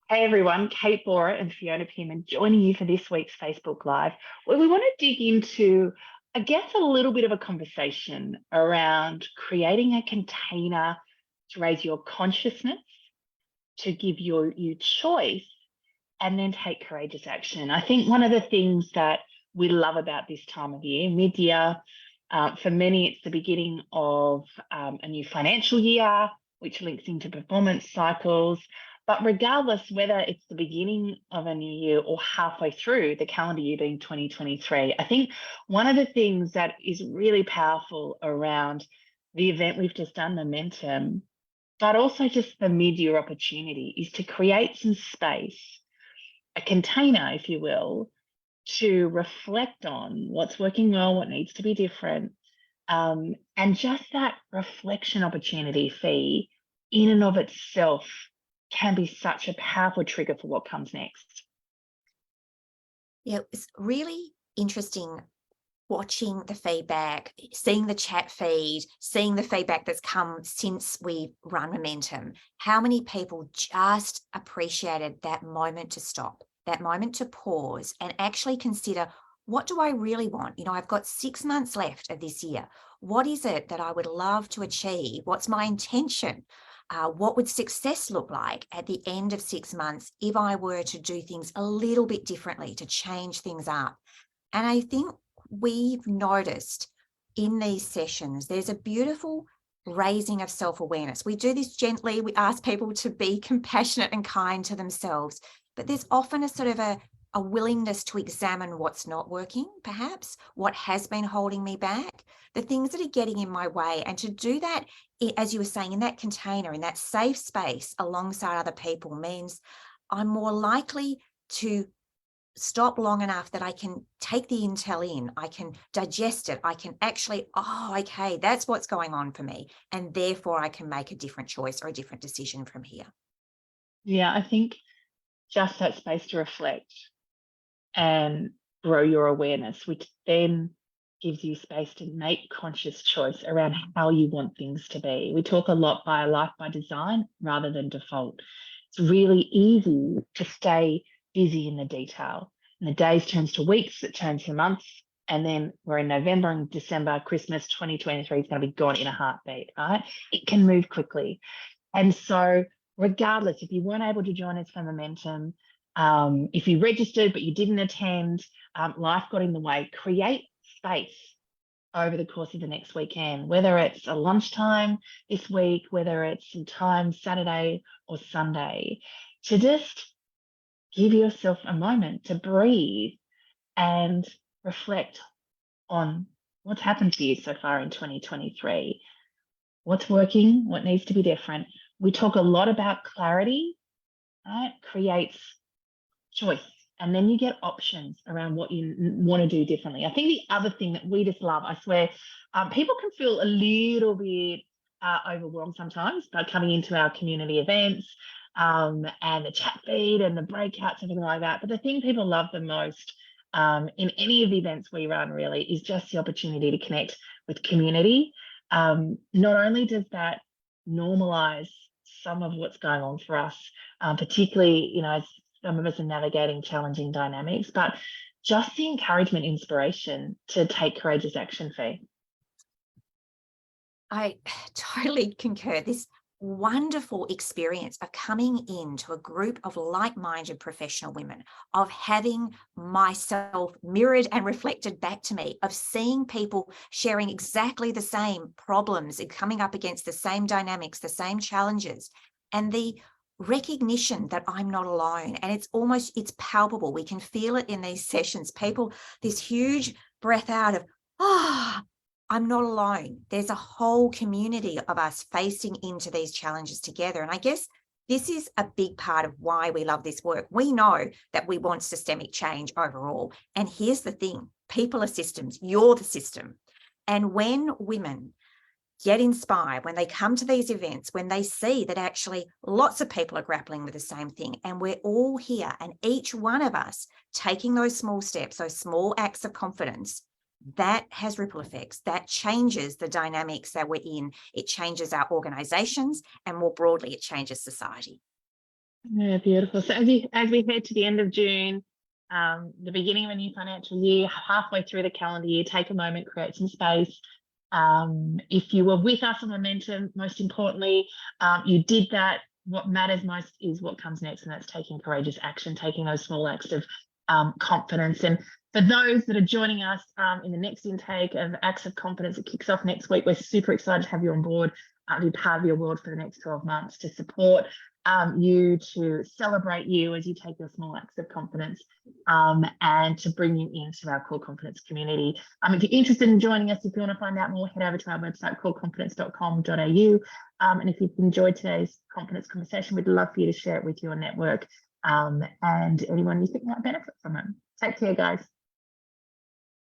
Hey everyone, Kate and Fiona Pearman joining you for this week's Facebook Live, where we want to dig into, I guess, a little bit of a conversation around creating a container to raise your consciousness, to give you choice, and then take courageous action. I think one of the things that we love about this time of year, mid-year, for many, it's the beginning of a new financial year, which links into performance cycles. But regardless, whether it's the beginning of a new year or halfway through the calendar year being 2023, I think one of the things that is really powerful around the event we've just done, Momentum, but also just the mid-year opportunity, is to create some space, a container, if you will, to reflect on what's working well, what needs to be different. And just that reflection opportunity fee in and of itself can be such a powerful trigger for what comes next. Yeah, it's really interesting watching the feedback, seeing the chat feed, seeing the feedback that's come since we run Momentum. How many people just appreciated that moment to stop, that moment to pause and actually consider, what do I really want? You know, I've got 6 months left of this year. What is it that I would love to achieve? What's my intention? What would success look like at the end of 6 months if I were to do things a little bit differently, to change things up? And I think we've noticed in these sessions, there's a beautiful raising of self-awareness. We do this gently. We ask people to be compassionate and kind to themselves, but there's often a sort of a willingness to examine what's not working, perhaps, what has been holding me back, the things that are getting in my way. And to do that, as you were saying, in that container, in that safe space alongside other people, means I'm more likely to stop long enough that I can take the intel in, I can digest it, I can actually, okay, that's what's going on for me. And therefore I can make a different choice or a different decision from here. Yeah, I think just that space to reflect and grow your awareness, which then gives you space to make conscious choice around how you want things to be. We talk a lot by life by design rather than default. It's really easy to stay busy in the detail. And the days turns to weeks, it turns to months, and then we're in November and December, Christmas 2023 is going to be gone in a heartbeat, right? It can move quickly. And so regardless, if you weren't able to join us for Momentum, if you registered but you didn't attend, life got in the way, create space over the course of the next weekend, whether it's a lunchtime this week, whether it's some time Saturday or Sunday, to just give yourself a moment to breathe and reflect on what's happened to you so far in 2023, what's working, what needs to be different. We talk a lot about clarity, right? Creates choice. And then you get options around what you want to do differently. I think the other thing that we just love, I swear, people can feel a little bit overwhelmed sometimes by coming into our community events and the chat feed and the breakouts, everything like that. But the thing people love the most in any of the events we run really is just the opportunity to connect with community. Not only does that normalize some of what's going on for us, particularly, you know, as some of us are navigating challenging dynamics, but just the encouragement, inspiration to take courageous action, Fee. I totally concur. This wonderful experience of coming into a group of like-minded professional women, of having myself mirrored and reflected back to me, of seeing people sharing exactly the same problems and coming up against the same dynamics, the same challenges, and the recognition that I'm not alone. And it's palpable. We can feel it in these sessions. People, this huge breath out of, I'm not alone. There's a whole community of us facing into these challenges together. And I guess this is a big part of why we love this work. We know that we want systemic change overall. And here's the thing, people are systems, you're the system. And when women get inspired, when they come to these events, when they see that actually lots of people are grappling with the same thing, and we're all here, and each one of us taking those small steps, those small acts of confidence, that has ripple effects. That changes the dynamics that we're in. It changes our organizations, and more broadly, it changes society. Yeah, beautiful. So as we head to the end of June, the beginning of a new financial year, halfway through the calendar year, take a moment, create some space. If you were with us on Momentum, most importantly, you did that. What matters most is what comes next, and that's taking courageous action, taking those small acts of confidence. And for those that are joining us in the next intake of Acts of Confidence, it kicks off next week. We're super excited to have you on board, to be part of your world for the next 12 months, to support you, to celebrate you as you take your small acts of confidence, and to bring you into our Core Confidence community. If you're interested in joining us, if you want to find out more, head over to our website, coreconfidence.com.au. And if you've enjoyed today's confidence conversation, we'd love for you to share it with your network, and anyone you think might benefit from it. Take care, guys.